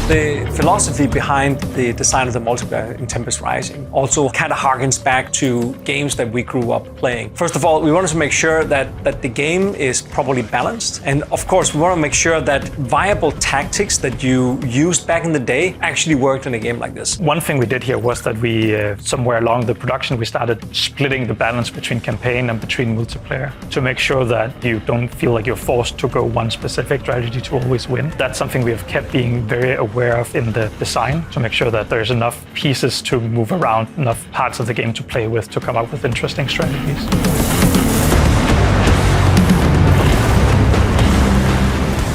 The philosophy behind the design of the multiplayer in Tempest Rising also kind of harkens back to games that we grew up playing. First of all, we wanted to make sure that the game is properly balanced. And of course, we want to make sure that viable tactics that you used back in the day actually worked in a game like this. One thing we did here was that we, somewhere along the production, we started splitting the balance between campaign and between multiplayer to make sure that you don't feel like you're forced to go one specific strategy to always win. That's something we have kept being very aware of in the design to make sure that there's enough pieces to move around, enough parts of the game to play with to come up with interesting strategies.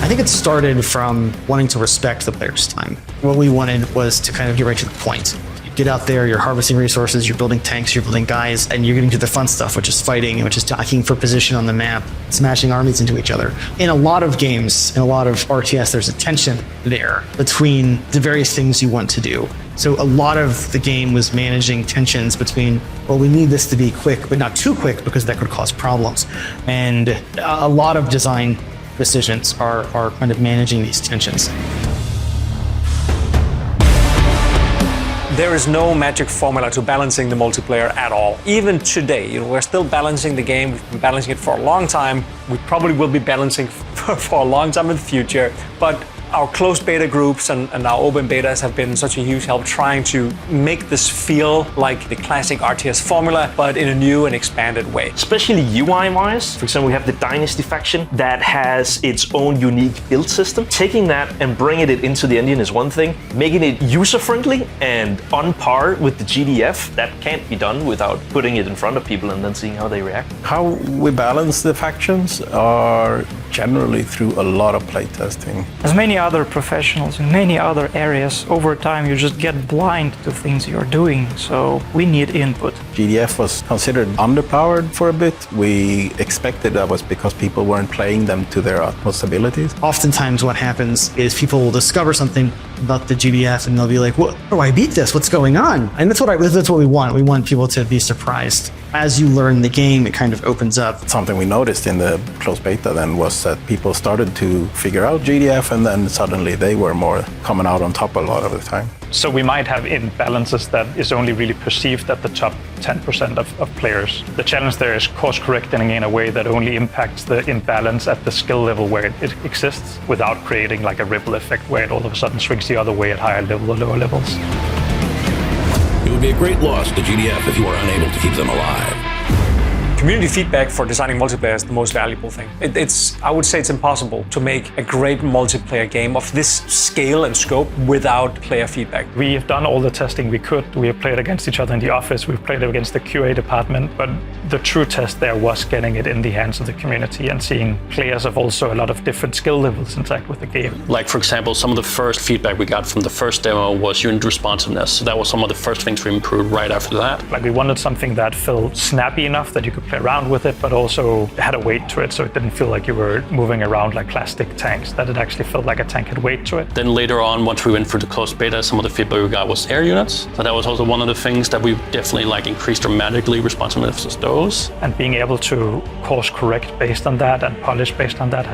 I think it started from wanting to respect the player's time. What we wanted was to kind of get right to the point. Get out there, you're harvesting resources, you're building tanks, you're building guys, and you're getting to the fun stuff, which is fighting, which is jockeying for position on the map, smashing armies into each other. In a lot of games, in a lot of RTS, there's a tension there between the various things you want to do. So a lot of the game was managing tensions between, well, we need this to be quick, but not too quick because that could cause problems. And a lot of design decisions are kind of managing these tensions. There is no magic formula to balancing the multiplayer at all. Even today, we're still balancing the game. We've been balancing it for a long time. We probably will be balancing for a long time in the future. But our closed beta groups and our open betas have been such a huge help trying to make this feel like the classic RTS formula, but in a new and expanded way. Especially UI-wise, for example, we have the Dynasty faction that has its own unique build system. Taking that and bringing it into the engine is one thing. Making it user-friendly and on par with the GDF, that can't be done without putting it in front of people and then seeing how they react. How we balance the factions are generally through a lot of playtesting. As many other professionals in many other areas, over time you just get blind to things you're doing, so we need input. GDF was considered underpowered for a bit. We expected that was because people weren't playing them to their utmost abilities. Oftentimes what happens is people will discover something about the GDF and they'll be like, "What? How do I beat this? What's going on?" And that's what we want. We want people to be surprised. As you learn the game, it kind of opens up. Something we noticed in the closed beta then was that people started to figure out GDF, and then suddenly they were more coming out on top a lot of the time. So we might have imbalances that is only really perceived at the top 10% of players. The challenge there is course correcting in a way that only impacts the imbalance at the skill level where it exists without creating like a ripple effect where it all of a sudden swings the other way at higher level or lower levels. It would be a great loss to GDF if you were unable to keep them alive. Community feedback for designing multiplayer is the most valuable thing. I would say it's impossible to make a great multiplayer game of this scale and scope without player feedback. We have done all the testing we could. We have played against each other in the office. We've played against the QA department. But the true test there was getting it in the hands of the community and seeing players of also a lot of different skill levels interact with the game. Like, for example, some of the first feedback we got from the first demo was unit responsiveness. So that was some of the first things we improved right after that. Like, we wanted something that felt snappy enough that you could play around with it, but also had a weight to it, so it didn't feel like you were moving around like plastic tanks, that it actually felt like a tank had weight to it. Then later on, once we went through the closed beta, some of the feedback we got was air units. So that was also one of the things that we definitely increased dramatically responsiveness to those. And being able to course correct based on that and polish based on that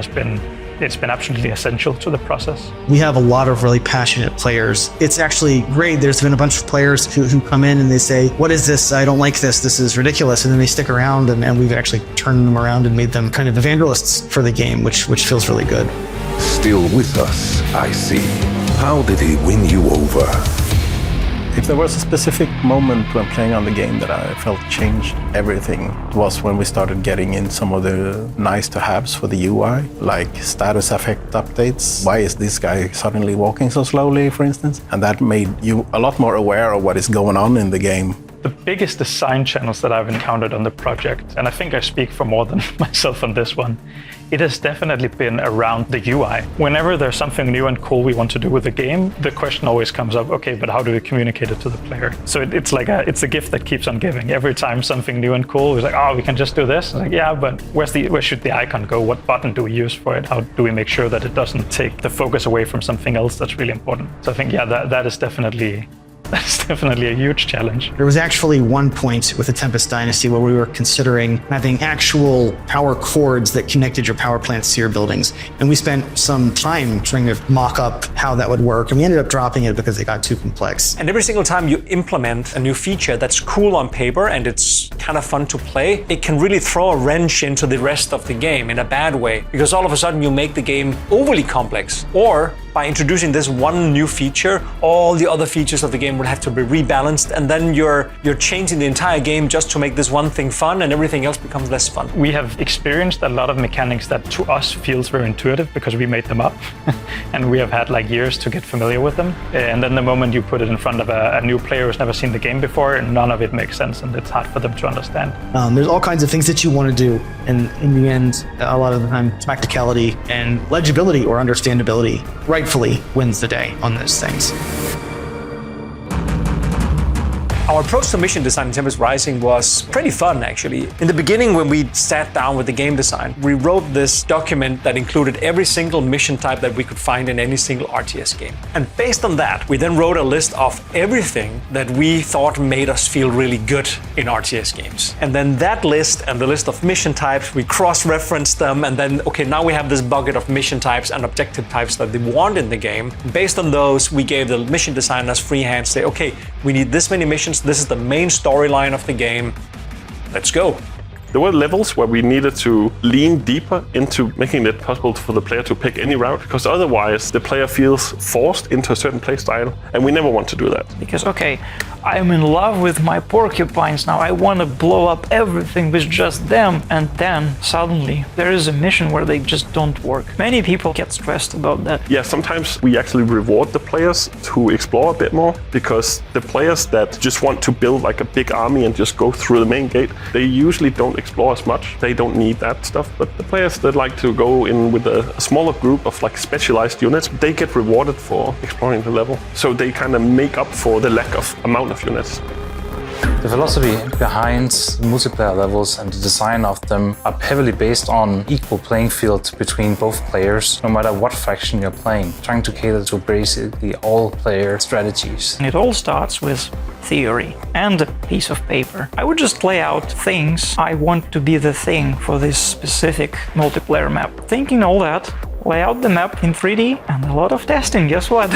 it's been absolutely essential to the process. We have a lot of really passionate players. It's actually great. There's been a bunch of players who come in and they say, "What is this? I don't like this. This is ridiculous." And then they stick around and we've actually turned them around and made them kind of evangelists for the game, which feels really good. Still with us, I see. How did he win you over? If there was a specific moment when playing on the game that I felt changed everything, it was when we started getting in some of the nice-to-haves for the UI, like status effect updates. Why is this guy suddenly walking so slowly, for instance? And that made you a lot more aware of what is going on in the game. The biggest design channels that I've encountered on the project, and I think I speak for more than myself on this one, it has definitely been around the UI. Whenever there's something new and cool we want to do with the game, the question always comes up, okay, but how do we communicate it to the player? So it's a gift that keeps on giving. Every time something new and cool, it's like, oh, we can just do this. It's like, yeah, but where should the icon go? What button do we use for it? How do we make sure that it doesn't take the focus away from something else that's really important? So I think, yeah, that is definitely That's definitely a huge challenge. There was actually one point with the Tempest Dynasty where we were considering having actual power cords that connected your power plants to your buildings. And we spent some time trying to mock up how that would work. And we ended up dropping it because it got too complex. And every single time you implement a new feature that's cool on paper and it's kind of fun to play, it can really throw a wrench into the rest of the game in a bad way. Because all of a sudden you make the game overly complex. Or by introducing this one new feature, all the other features of the game would have to be rebalanced, and then you're changing the entire game just to make this one thing fun, and everything else becomes less fun. We have experienced a lot of mechanics that to us feels very intuitive because we made them up, and we have had like years to get familiar with them. And then the moment you put it in front of a new player who's never seen the game before, none of it makes sense, and it's hard for them to understand. There's all kinds of things that you want to do, and in the end, a lot of the time, practicality and legibility or understandability rightfully wins the day on those things. Our approach to mission design in Tempest Rising was pretty fun, actually. In the beginning, when we sat down with the game design, we wrote this document that included every single mission type that we could find in any single RTS game. And based on that, we then wrote a list of everything that we thought made us feel really good in RTS games. And then that list and the list of mission types, we cross-referenced them, and then, okay, now we have this bucket of mission types and objective types that they want in the game. Based on those, we gave the mission designers free hand to say, okay, we need this many missions. This is the main storyline of the game. Let's go. There were levels where we needed to lean deeper into making it possible for the player to pick any route, because otherwise the player feels forced into a certain play style, and we never want to do that. Because, okay, I'm in love with my porcupines now, I want to blow up everything with just them, and then suddenly there is a mission where they just don't work. Many people get stressed about that. Yeah, sometimes we actually reward the players to explore a bit more, because the players that just want to build like a big army and just go through the main gate, they usually don't explore as much. They don't need that stuff. But the players that like to go in with a smaller group of like specialized units, they get rewarded for exploring the level. So they kind of make up for the lack of amount of units. The philosophy behind multiplayer levels and the design of them are heavily based on equal playing field between both players, no matter what faction you're playing, trying to cater to basically all player strategies. And it all starts with theory and a piece of paper. I would just lay out things I want to be the thing for this specific multiplayer map. Thinking all that, lay out the map in 3D and a lot of testing, guess what?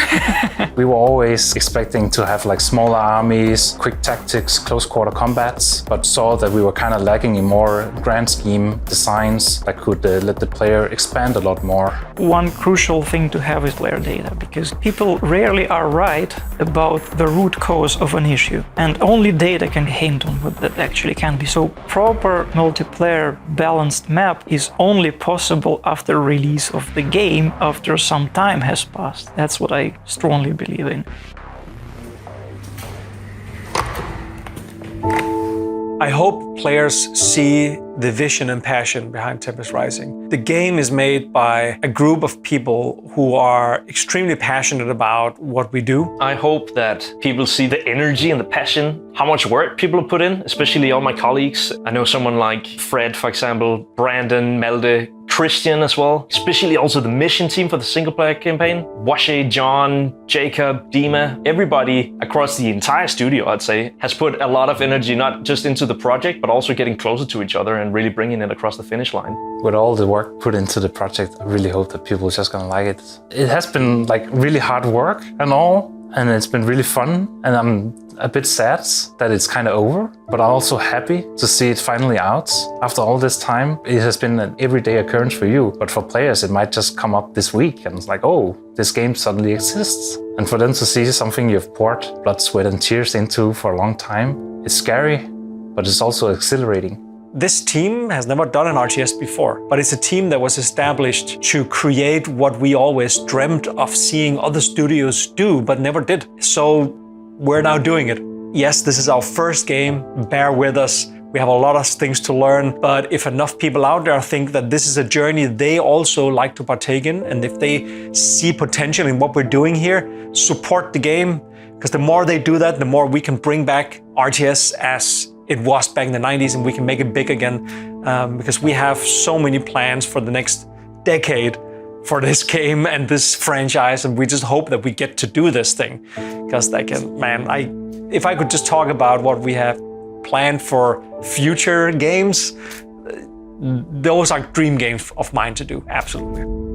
We were always expecting to have like smaller armies, quick tactics, close quarter combats, but saw that we were kind of lacking in more grand scheme designs that could let the player expand a lot more. One crucial thing to have is player data, because people rarely are right about the root cause of an issue, and only data can hint on what that actually can be. So proper multiplayer balanced map is only possible after release of the game, after some time has passed. That's what I strongly believe in. I hope players see the vision and passion behind Tempest Rising. The game is made by a group of people who are extremely passionate about what we do. I hope that people see the energy and the passion, how much work people put in, especially all my colleagues. I know someone like Fred, for example, Brandon, Melde, Christian as well, especially also the mission team for the single player campaign. Washe, John, Jacob, Dima, everybody across the entire studio, I'd say, has put a lot of energy, not just into the project, but also getting closer to each other and really bringing it across the finish line. With all the work put into the project, I really hope that people are just gonna like it. It has been like really hard work and all, and it's been really fun, and I'm a bit sad that it's kind of over, but I'm also happy to see it finally out. After all this time, it has been an everyday occurrence for you, but for players it might just come up this week and it's like, oh, this game suddenly exists. And for them to see something you've poured blood, sweat and tears into for a long time, it's scary, but it's also exhilarating. This team has never done an RTS before, but it's a team that was established to create what we always dreamt of seeing other studios do, but never did. So we're now doing it. Yes, this is our first game, bear with us. We have a lot of things to learn, but if enough people out there think that this is a journey they also like to partake in, and if they see potential in what we're doing here, support the game, because the more they do that, the more we can bring back RTS as it was back in the 90s, and we can make it big again, because we have so many plans for the next decade for this game and this franchise, and we just hope that we get to do this thing. Because if I could just talk about what we have planned for future games, those are dream games of mine to do, absolutely.